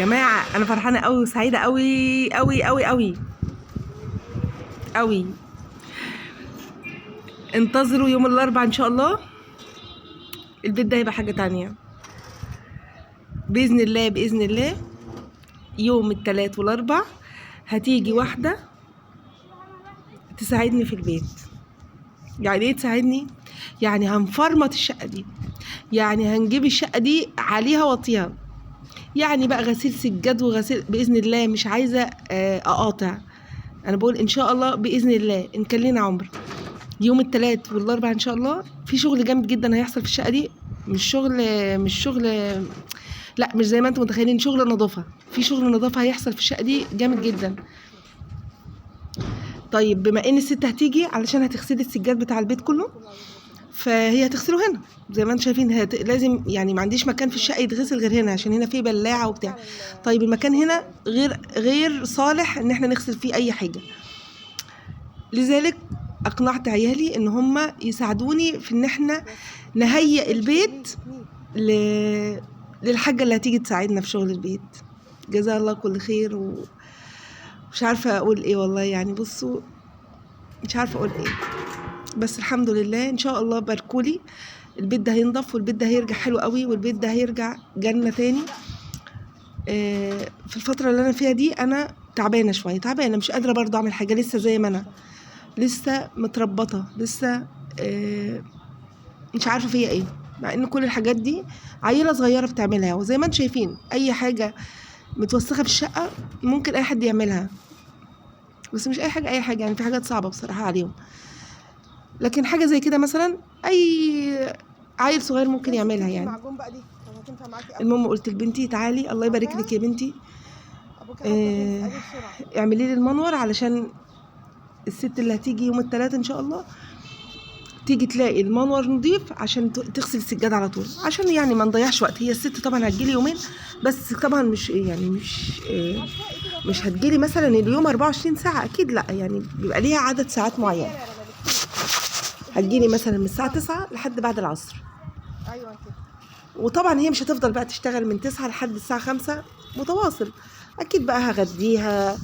جماعه انا فرحانه قوي وسعيده قوي قوي قوي قوي قوي. انتظروا يوم الاربعاء ان شاء الله، البيت ده هيبقى حاجه تانية باذن الله. باذن الله يوم الثلاث والاربع هتيجي واحده تساعدني في البيت. يعني ايه تساعدني؟ يعني هنفرمط الشقه دي، يعني هنجيب الشقه دي عليها واطيها، يعني بقى غسيل سجاد وغسيل باذن الله. مش عايزه اقاطع، انا بقول ان شاء الله باذن الله ان كان لنا عمر. يوم الثلاث والاربع ان شاء الله في شغل جامد جدا هيحصل في الشقه دي. مش شغل لا، مش زي ما انتم متخيلين، شغل نظافه. في شغل نظافه هيحصل في الشقه دي جامد جدا. طيب بما ان الست هتيجي علشان هتغسلي السجاد بتاع البيت كله، فهي هتغسله هنا زي ما انتم شايفين. لازم يعني ما عنديش مكان في الشقه يتغسل غير هنا، عشان هنا فيه بلاعه وبتاع. طيب المكان هنا غير صالح ان احنا نغسل فيه اي حاجه، لذلك اقنعت عيالي ان هم يساعدوني في ان احنا نهيئ البيت للحاجه اللي هتيجي تساعدنا في شغل البيت. جزاها الله كل خير. ومش عارفه اقول ايه والله، يعني بصوا مش عارفه اقول ايه، بس الحمد لله ان شاء الله. باركولي البيت ده هينضف، والبيت ده هيرجع حلو قوي، والبيت ده هيرجع جنة تاني. في الفترة اللي انا فيها دي انا تعبانة شوية، تعبانة مش قادرة برضو اعمل حاجة، لسه زي ما انا لسه متربطة، لسه مش عارفة فيها ايه، مع ان كل الحاجات دي عيلة صغيرة بتعملها. وزي ما انتم شايفين اي حاجة متوسخة في الشقة ممكن اي حد يعملها، بس مش اي حاجة يعني في حاجات صعبة بصراحة عليهم، لكن حاجة زي كده مثلا اي عيل صغير ممكن يعملها يعني. المهم قلت لبنتي تعالي الله يبارك لك يا بنتي، اعملي لي المنور علشان الست اللي هتيجي يوم الثلاث ان شاء الله تيجي تلاقي المنور نضيف، عشان تغسل السجاد على طول، عشان يعني ما نضيعش وقت. هي الست طبعا هتجيلي يومين بس، طبعا مش يعني مش هتجيلي مثلا اليوم 24 ساعة اكيد لا، يعني بيبقى ليها عدد ساعات معين. هتجيلي مثلا من الساعة 9 لحد بعد العصر. ايوه كده. وطبعا هي مش هتفضل بقى تشتغل من 9 لحد الساعة 5 متواصل، اكيد بقى هغديها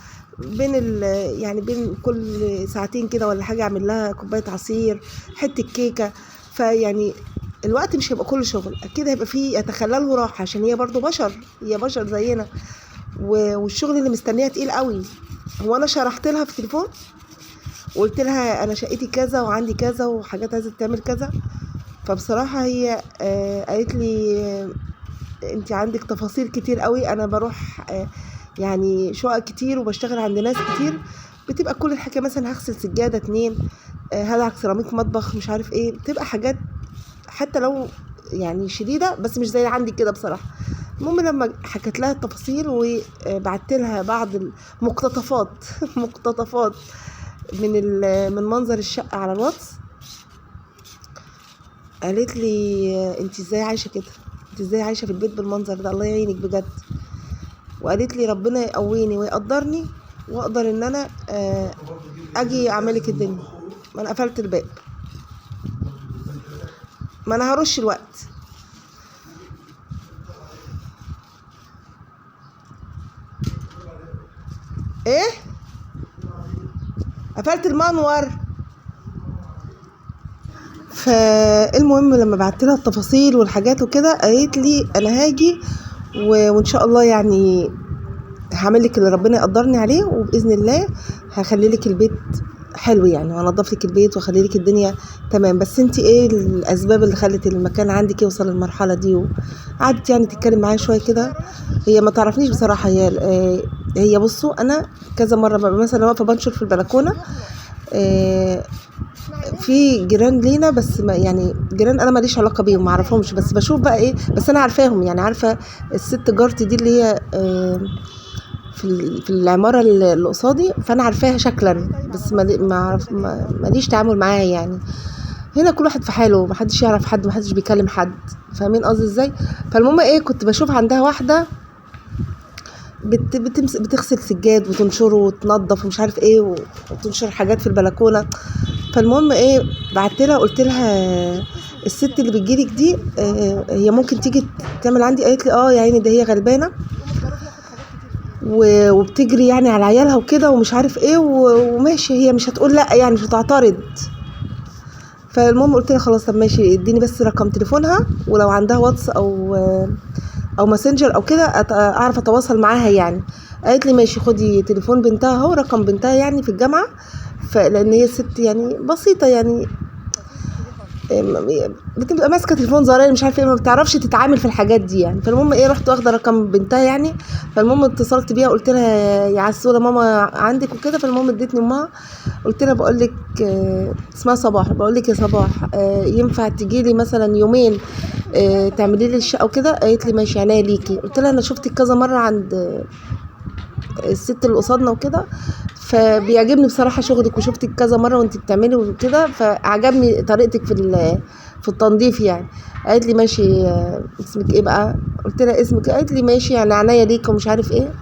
يعني بين كل ساعتين كده ولا حاجة، اعمل لها كوباية عصير، حتة كيكة. فيعني الوقت مش هيبقى كله شغل، اكيد هيبقى فيه يتخلله راحة، عشان هي برضو بشر، هي بشر زينا، والشغل اللي مستنيها تقيل قوي. هو انا شرحت لها في التليفون وقلت لها انا شقتي كذا وعندي كذا وحاجات عايزه تعمل كذا، فبصراحه هي قالت لي انت عندك تفاصيل كتير قوي. انا بروح يعني شقق كتير وبشتغل عند ناس كتير، بتبقى كل الحكايه مثلا هغسل سجاده 2، هدعك سيراميك مطبخ، مش عارف ايه، بتبقى حاجات حتى لو يعني شديده بس مش زي عندي كده بصراحه. المهم لما حكت لها التفاصيل وبعت لها بعض المقتطفات مقتطفات من منظر الشقه على الواتس، قالت لي انت ازاي عايشه كده، انت ازاي عايشه في البيت بالمنظر ده، الله يعينك بجد. وقالت لي ربنا يقويني ويقدرني واقدر ان انا اجي اعملك الدنيا. ما انا قفلت الباب، ما انا هرش الوقت. ايه قفلت المنور. فالمهم لما بعت لها التفاصيل والحاجات وكده، قالت لي انا هاجي وان شاء الله يعني هعمل لك اللي ربنا يقدرني عليه، وباذن الله هخلي لك البيت حلو يعني، وهنضف لك البيت واخلي لك الدنيا تمام. بس انت ايه الاسباب اللي خلت المكان عندك يوصل للمرحله دي؟ وقعدت يعني تتكلم معايا شويه كده. هي ما تعرفنيش بصراحه، هي بصوا انا كذا مره ببقى مثلا واقفه بنشر في البلكونه، في جيران لينا بس ما يعني جيران انا ماليش علاقه بيهم، ما اعرفهمش، بس بشوف بقى ايه، بس انا عارفاهم يعني، عارفه الست جارتي دي اللي هي في العماره اللي قصادي، فانا عارفاها شكلا بس ماليش تعامل معاها يعني. هنا كل واحد في حاله، محدش يعرف حد، محدش بيكلم حد، فاهمين قصدي ازاي؟ فالمهم ايه، كنت بشوف عندها واحده بتغسل سجاد وتنشره وتنظف ومش عارف ايه، وتنشر حاجات في البلكونه. فالمهم ايه، بعت لها قلت لها الست اللي بتجيلك دي هي ممكن تيجي تعمل عندي؟ قالت لي يا عيني ده هي غلبانه وبتجري يعني على عيالها وكده ومش عارف ايه وماشي، هي مش هتقول لا يعني، مش هتعترض. فالمهم قلت لها خلاص طب ماشي اديني بس رقم تليفونها، ولو عندها واتس او ماسنجر او كده اعرف اتواصل معاها يعني. قالت لي ماشي خدي تليفون بنتها اهو، رقم بنتها يعني في الجامعه، فلان هي ست يعني بسيطه يعني، بتبقى ماسكه تليفون زراير مش عارفه ايه، ما بتعرفش تتعامل في الحاجات دي يعني. فالمهم ايه، رحت واخده رقم بنتها يعني. فالمهم اتصلت بيها قلت لها يا عسوله ماما عندك وكده. فالمهم ادتني امها، قلت لها بقول لك اسمها صباح، بقول لك يا صباح ينفع تجي لي مثلا يومين تعملي لي الشقه وكده؟ قالت لي ماشي عينيا ليكي. قلت لها انا شفتك كذا مره عند الست اللي قصادنا وكده، فبيعجبني بصراحه شغلك، وشفتك كذا مره وانت بتعملي وكده، فعجبني طريقتك في التنظيف يعني. قالت لي ماشي اسمك ايه بقى؟ قلت لها اسمك، قالت لي ماشي يعني عينيا ليك ومش عارف ايه.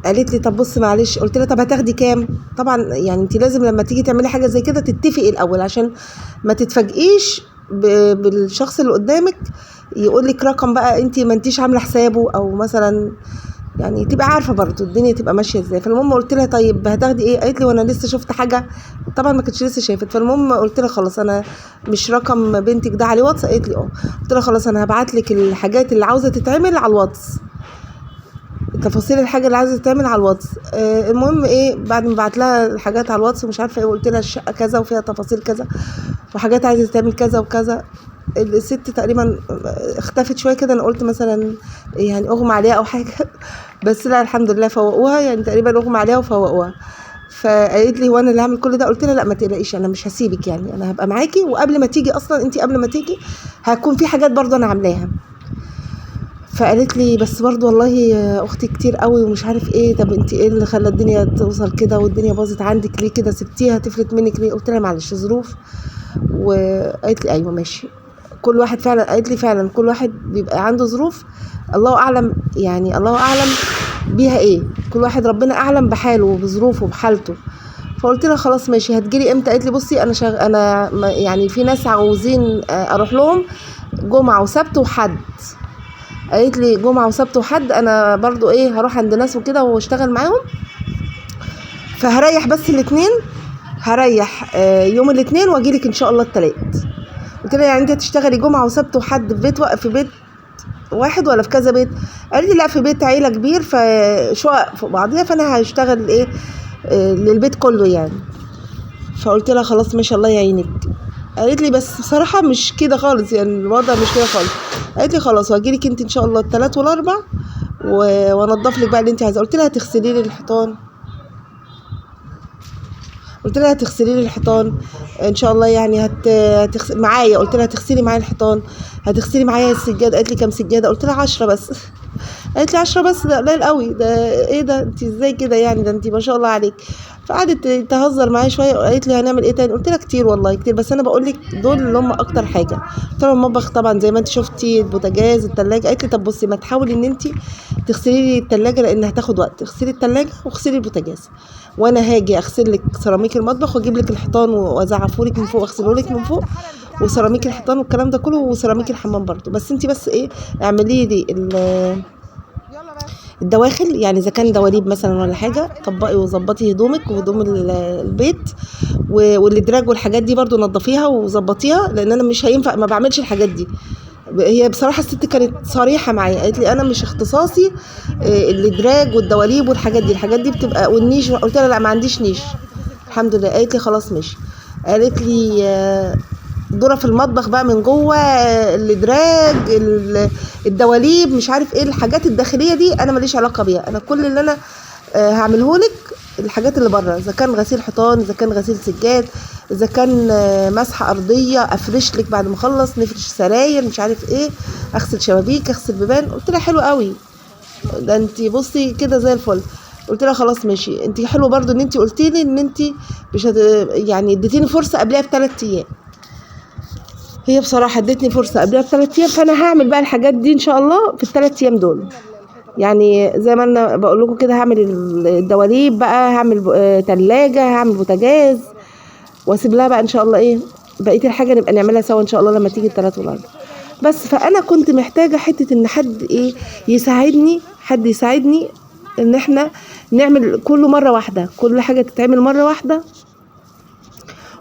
قالت لي طب بص معلش. قلت لها طب هتاخدي كام؟ طبعا يعني انت لازم لما تيجي تعملي حاجه زي كده تتفقي الاول، عشان ما تتفاجئيش بالشخص اللي قدامك يقول لك رقم بقى انت ما انتيش عامله حسابه، او مثلا يعني تبقى عارفه برضو الدنيا تبقى ماشيه ازاي. فالمهم قلت لها طيب هتاخدي ايه؟ قالت لي وانا لسه شفت حاجه، طبعا ما كنتش لسه شافت. فالمهم قلت لها خلاص انا مش رقم بنتك ده عليه واتس؟ قالت لي اه. قلت لها خلاص انا هبعت لك الحاجات اللي عاوزه تتعمل على الواتس، تفاصيل الحاجه اللي عايزه تتعمل على الواتس. المهم ايه، بعد ما بعت لها الحاجات على الواتس ومش عارفه ايه، وقلت لها الشقه كذا وفيها تفاصيل كذا وحاجات عايزه تتعمل كذا وكذا، الست تقريبا اختفت شويه كده. انا قلت مثلا يعني اغمى عليها او حاجه بس لا الحمد لله فوقوها يعني، تقريبا اغمى عليها وفوقوها. فقالت لي هو انا اللي هعمل كل ده؟ قلت لها لا ما تقلقيش انا مش هسيبك يعني، انا هبقى معاكي، وقبل ما تيجي اصلا انت قبل ما تيجي هكون في حاجات برضو انا عاملاها. فقالت لي بس برضو والله يا اختي كتير قوي ومش عارف ايه، طب انت ايه اللي خلى الدنيا توصل كده والدنيا باظت عندك ليه كده، سبتيها تفلت منك ليه؟ قلت لها معلش ظروف. وقالت لي ايوه ماشي، كل واحد فعلا، قالت لي فعلا كل واحد بيبقى عنده ظروف الله اعلم يعني، الله اعلم بيها ايه، كل واحد ربنا اعلم بحاله وبظروفه وبحالته. فقلت لها خلاص ماشي هتجيلي امتى؟ قالت لي بصي انا انا يعني في ناس عاوزين اروح لهم جمعه وسبت وحد. قالت لي جمعه وسبت وحد انا برضو ايه هروح عند ناس وكده واشتغل معاهم، فهريح بس الاثنين، هريح يوم الاثنين واجيلك ان شاء الله الثلاث. قلت لها يعني انت هتشتغلي جمعه وسبت وحد في بيت واحد ولا في كذا بيت؟ قالت لي لا في بيت عيله كبير فشقق فوق بعضيها، فانا هشتغل ايه للبيت كله يعني. فقلت لها خلاص ما شاء الله يعينك. قالت لي بس بصراحه مش كده خالص يعني، الوضع مش كده خالص. قالت لي خلاص واجيلك انت ان شاء الله الثلاث والاربع وانضف لك بقى اللي انت عايزاه. قلت لها هتغسلي لي الحيطان، قلت لها هتغسلي لي الحيطان ان شاء الله يعني هتغسلي معايا. قلت لها هتغسلي معايا الحيطان، هتغسلي معايا السجاده. قالت لي كام سجاده؟ قلت لها 10 بس قالت لي 10 بس؟ ده قليل قوي، ده ايه ده انت ازاي كده يعني، ده انت ما شاء الله عليك. فقعدت تهزر معايا شويه وقالت لي هنعمل ايه تاني؟ قلت لها كتير والله كتير، بس انا بقول لك دول اللي هم اكتر حاجه. قلت لها المطبخ طبعا زي ما انت شفتي، البوتاجاز، الثلاجه. قالت لي طب بصي ما تحاولي ان انت تغسلي لي الثلاجه لان هتاخد وقت، اغسلي الثلاجه واغسلي البوتاجاز، وانا هاجي اغسل لك سيراميك المطبخ واجيب لك الحيطان وازعفه لك من فوق واغسله لك من فوق، وسيراميك الحيطان والكلام ده كله، وسيراميك الحمام برضو. بس انت بس ايه اعملي لي الدواخل يعني، اذا كان دواليب مثلا ولا حاجه طبقي وظبطي هدومك وهدوم البيت، والادراج والحاجات دي برضو نظفيها وظبطيها، لان انا مش هينفع ما بعملش الحاجات دي. هي بصراحه الست كانت صريحه معايا، قالت لي انا مش اختصاصي الادراج والدواليب والحاجات دي، الحاجات دي بتبقى والنيش. قلت لها لا ما عنديش نيش الحمد لله. قالت لي خلاص ماشي. قالت لي ذره في المطبخ بقى من جوه، الادراج، الدواليب، مش عارف ايه الحاجات الداخليه دي انا ماليش علاقه بيها، انا كل اللي انا هعمله لك الحاجات اللي بره، اذا كان غسيل حيطان، اذا كان غسيل سجاد، اذا كان مسح ارضيه، افرش لك بعد ما اخلص، نفرش سراير، مش عارف ايه، اغسل شبابيك، اغسل بيبان. قلت لها حلو قوي ده انت بصي كده زي الفل. قلت لها خلاص ماشي، انت حلو برضو ان انت قلتي لي ان انت مش يعني اديتيني فرصه قبلها ب3 ايام. هي بصراحه ادتني فرصه قبلها ب3 ايام، فانا هعمل بقى الحاجات دي ان شاء الله في ال3 ايام دول يعني. زي ما انا بقول لكم كده هعمل الدواليب بقى، هعمل تلاجة، هعمل بوتاجاز، واسيب لها بقى ان شاء الله ايه بقيه الحاجه نبقى نعملها سوا ان شاء الله لما تيجي الثلاث والاربع. بس فانا كنت محتاجه حته ان حد ايه يساعدني، حد يساعدني ان احنا نعمل كله مره واحده، كل حاجه تتعمل مره واحده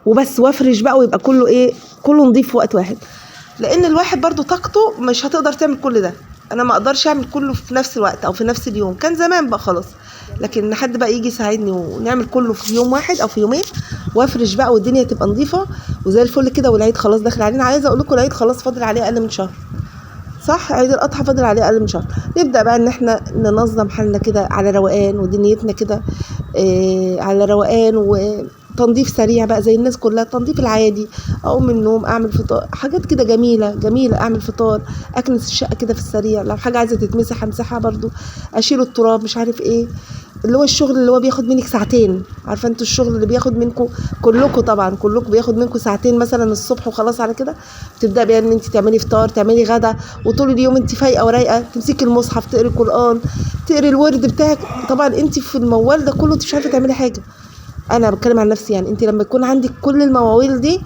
وبس، وافرش بقى ويبقى كله ايه، كله نضيف في وقت واحد. لان الواحد برضو طاقته مش هتقدر تعمل كل ده، انا ما اقدرش اعمل كله في نفس الوقت او في نفس اليوم، كان زمان بقى خلاص، لكن حد بقى يجي يساعدني ونعمل كله في يوم واحد او في يومين، وافرش بقى والدنيا تبقى نظيفه وزي الفل كده. والعيد خلاص داخل علينا، عايزه اقول لكم العيد خلاص فاضل عليه اقل من شهر، صح؟ عيد الاضحى فاضل عليه اقل من شهر. نبدا بقى ان احنا ننظم حالنا كده على روقان ودنيتنا كده، على روقان وتنظيف سريع بقى زي الناس كلها، التنظيف العادي. اقوم من النوم اعمل فطار، حاجات كده جميله جميله، اعمل فطار، اكنس الشقه كده في السريع، لو حاجه عايزه تتمسح امسحها برضو، اشيل التراب مش عارف ايه، اللي هو الشغل اللي هو بياخد منك ساعتين. عارفه انتوا الشغل اللي بياخد منكم كلكم، طبعا كلكم بياخد منكم ساعتين مثلا الصبح وخلاص على كده. تبدا بقى ان انت تعملي فطار، تعملي غدا، وطول اليوم انت فايقه ورايقه، تمسكي المصحف، تقري القران، تقري الورد بتاعك. طبعا انت في الموال ده كله انت مش عارفه تعملي حاجه. انا بتكلم عن نفسي، يعني انت لما يكون عندك كل المواويل دي،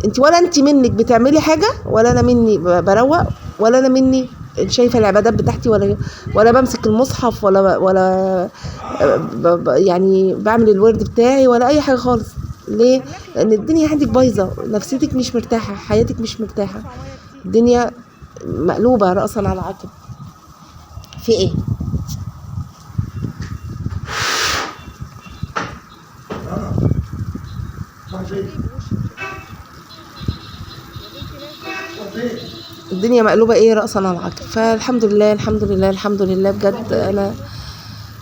انت ولا انت منك بتعملي حاجه، ولا انا مني بروق، ولا انا مني شايفه العبادات بتاعتي، ولا بمسك المصحف، يعني بعمل الورد بتاعي، ولا اي حاجه خالص. ليه؟ لان الدنيا عندك بايظه، نفسيتك مش مرتاحه، حياتك مش مرتاحه، الدنيا مقلوبه راسا على عقب. في ايه؟ الدنيا مقلوبه ايه راسا على عقب. فالحمد لله الحمد لله الحمد لله، بجد انا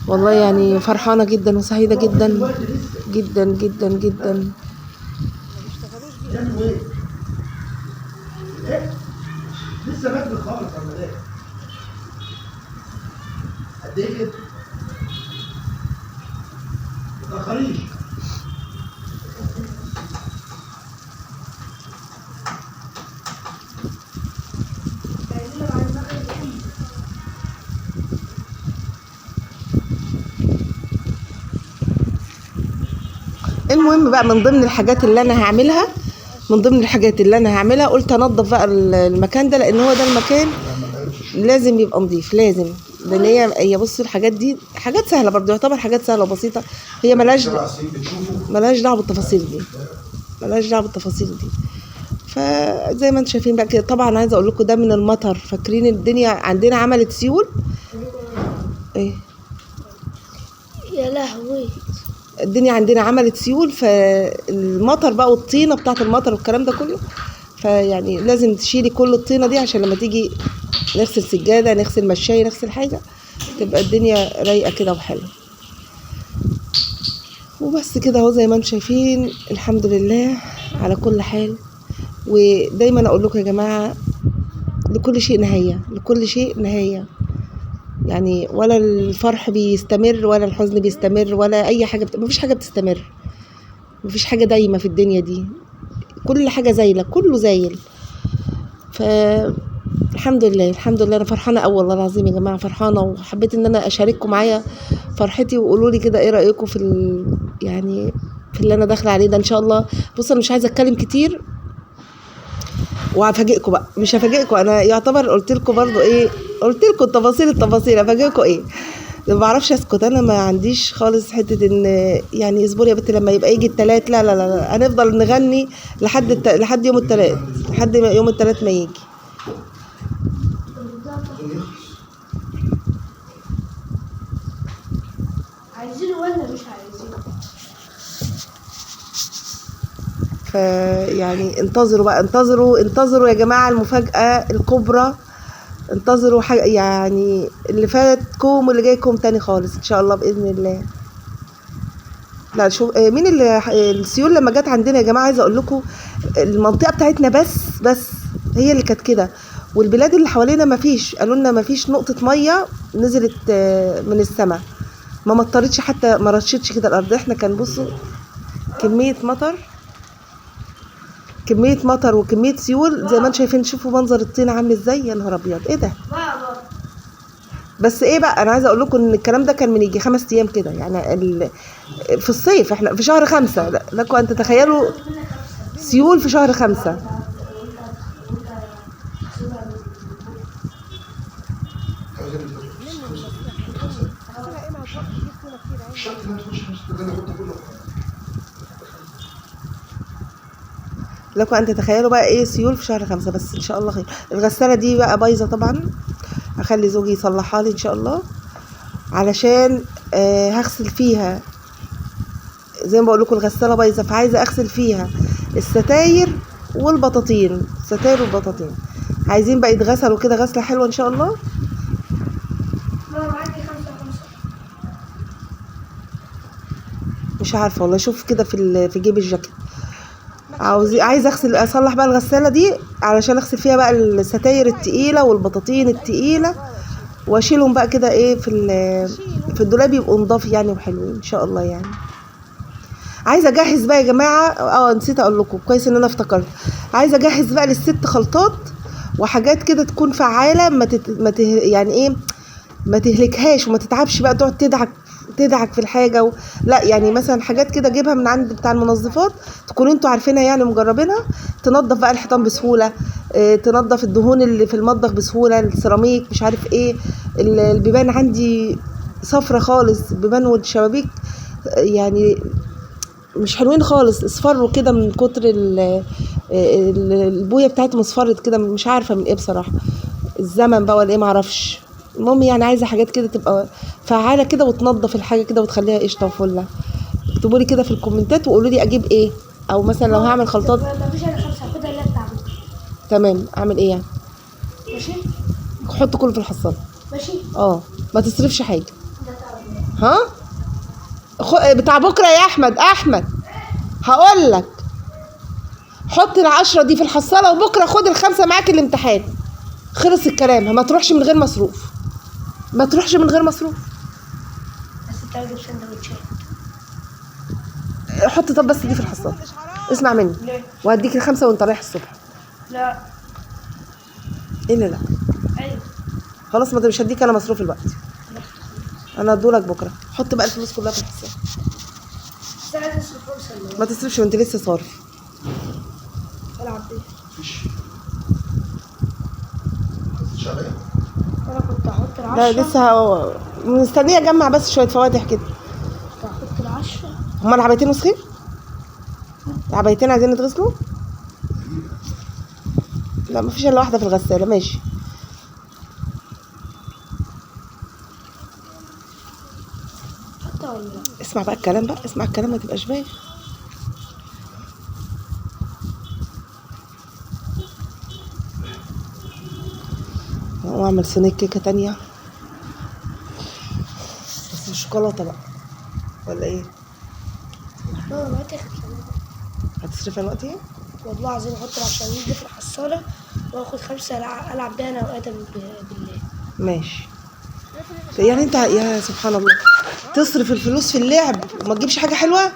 والله يعني فرحانه جدا وسعيده جدا جدا جدا جدا. لسه بدري خالص يا ملاك، قد ايه كده؟ ما تاخريش. المهم بقى من ضمن الحاجات اللي انا هعملها، قلت انضف بقى المكان ده، لان هو ده المكان لازم يبقى نظيف، لازم. لان هي بصوا الحاجات دي حاجات سهله برضه، يعتبر حاجات سهله وبسيطه، هي ملهاش دعوه بالتفاصيل دي، فزي ما انتم شايفين بقى كده. طبعا عايزه اقول لكم ده من المطر، فاكرين الدنيا عندنا عملت سيول ايه؟ يا لهوي، الدنيا عندنا عملت سيول، فالمطر بقى والطينه بتاعت المطر والكلام ده كله، فيعني لازم تشيلي كل الطينه دي عشان لما تيجي نغسل سجاده، نغسل مشايه، نغسل حاجه، تبقى الدنيا رايقه كده وحلوه. وبس كده اهو زي ما انتم شايفين، الحمد لله على كل حال. ودايما اقول لكم يا جماعه، لكل شيء نهايه، لكل شيء نهايه، يعني ولا الفرح بيستمر ولا الحزن بيستمر ولا اي حاجه مفيش حاجه بتستمر، مفيش حاجه دايمه في الدنيا دي، كل حاجه زايله، كله زايل. الحمد لله الحمد لله، انا فرحانه قوي والله العظيم يا جماعه، فرحانه، وحبيت ان انا اشارككم معايا فرحتي، وقولوا لي كده ايه رايكم في يعني في اللي انا داخله عليه ده ان شاء الله. بصوا انا مش عايزه اتكلم كتير وهفاجئكم بقى، مش هفاجئكم، انا يعتبر قلت لكم برضو ايه، قلت لكم التفاصيل، هفاجئكم ايه؟ ما بعرفش اسكت، انا ما عنديش خالص حته ان يعني اصبري يا بنتي لما يبقى يجي التلات، لا لا لا، هنفضل نغني لحد يوم التلات، لحد يوم التلات ما يجي. عايزينه ولا مش عايزينه؟ فيعني انتظروا بقى، انتظروا يا جماعه المفاجاه الكبرى، انتظروا حاجه يعني اللي فاتكم واللي جايكم تاني خالص ان شاء الله باذن الله. لا شوف مين اللي السيول لما جت عندنا يا جماعه، عايزه اقول لكم المنطقه بتاعتنا بس هي اللي كانت كده، والبلاد اللي حوالينا ما فيش، قالوا لنا ما فيش نقطه ميه نزلت من السماء، ما مطرتش حتى، ما رشتش كده الارض. احنا كان بصوا كميه مطر وكميه سيول زي ما انتم شايفين. شوفوا منظر الطين عامل ازاي، يا نهار ابيض ايه ده. بس ايه بقى، انا عايزه اقول لكم ان الكلام ده كان من يجي 5 ايام كده، يعني في الصيف، احنا في شهر 5، لكم ان تتخيلوا سيول في شهر 5. لكم ان تتخيلوا بقى ايه سيول في شهر 5، بس ان شاء الله خير. الغسالة دي بقى بايظة طبعا، هخلي زوجي يصلحها لي ان شاء الله، علشان هغسل فيها زي ما بقول لكم الغسالة بايظة، فعايزة اغسل فيها الستاير والبطاطين، الستاير والبطاطين عايزين بقى يتغسلوا كده غسلة حلوة ان شاء الله. ماما معاكي 5 مش عارفة والله، شوف كده في جيب الجاكيت. عايزه اصلح بقى الغسالة دي علشان اغسل فيها بقى الستاير التقيلة والبطاطين التقيلة، واشيلهم بقى كده ايه في الدولاب، يبقوا نضاف يعني وحلوين ان شاء الله يعني. عايزه اجهز بقى يا جماعه، نسيت اقول لكم، كويس ان انا افتكرت. عايزه اجهز بقى للست خلطات وحاجات كده تكون فعاله، يعني ايه، ما تهلكهاش وما تتعبش بقى تقعد تدعك في الحاجه لا يعني مثلا حاجات كده اجيبها من عند بتاع المنظفات، تكونوا انتوا عارفينها يعني مجربينها، تنظف بقى الحيطان بسهوله، تنظف الدهون اللي في المطبخ بسهوله، السيراميك مش عارف ايه، البيبان عندي صفرة خالص، البيبان والشبابيك يعني مش حلوين خالص، اصفروا كده من كتر البويه بتاعتهم اصفرت كده، مش عارفه من ايه بصراحه، الزمن بقى ولا ايه معرفش. المهم يعني عايزه حاجات كده تبقى فعاله كده وتنظف الحاجه كده وتخليها قشطه وفله. اكتبوا لي كده في الكومنتات وقولوا لي اجيب ايه، او مثلا لو هعمل خلطات. ما فيش الا 5، هاخدها اللي بتاع بكره. تمام، اعمل ايه يعني؟ ماشي حط كله في الحصاله. ماشي. ما تصرفش حاجه. ده تعب. بتاع بكره يا احمد هقول لك، حط ال10 دي في الحصاله، وبكره خد ال5 معاك الامتحان. خلص الكلام، ما تروحش من غير مصروف، ما تروحش من غير مصروف. بس انت هتجيب سندوتشات. حط طب بس دي في الحصاله، اسمع مني، ليه؟ وهديك ال5 وانت رايح الصبح. لا. ايه اللي لا؟ ايوه. خلاص، ما مش هديك انا مصروف الوقت، انا هدولك بكره. حط بقى الفلوس كلها في الحصاله، بس انا عايز اصرف 5 ما تصرفش وانت لسه صارف. العب بيه. مفيش شغال. انا كنت هحط لا ال10. لسه مستنيه اجمع بس شويه فواتح كده. كنت هحط ال10. هما العبايتين وسخين؟ العبايتين عايزين يتغسلوا؟ لا مفيش الا واحده في الغساله، ماشي. حتى ولا لا؟ اسمع بقى الكلام بقى، اسمع الكلام، ما تبقاش بايخ. واعمل صينيه كيكه تانية، بس بالشوكولاته بقى ولا ايه؟ ماما ما تاخد. هتصرفها الوقت ايه؟ والله عايزين احط عشان يجي في الحصاله، واخد 5 العب بيها انا وادم بالله. ماشي. يعني انت يا سبحان الله تصرف الفلوس في اللعب وما تجيبش حاجه حلوه.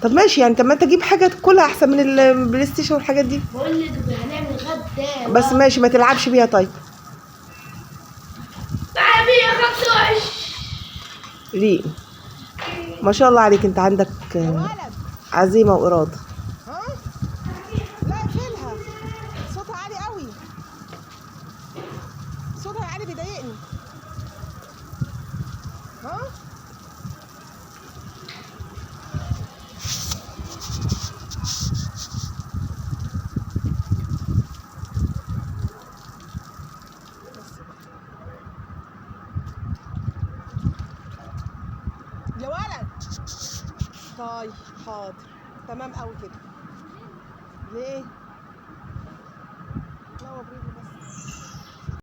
طب ماشي يعني، طب ما انت تجيب حاجه تاكلها احسن من البلاي ستيشن والحاجات دي. بقول لك هنعمل غدا بس ماشي، ما تلعبش بيها طيب. تعالى بيا 25. ريق، ما شاء الله عليك، انت عندك عزيمه واراده. لا اقفلها، صوتها عالي قوي، صوتها عالي بيضايقني. يا ولد، طيب حاضر، تمام قوي كده. ليه؟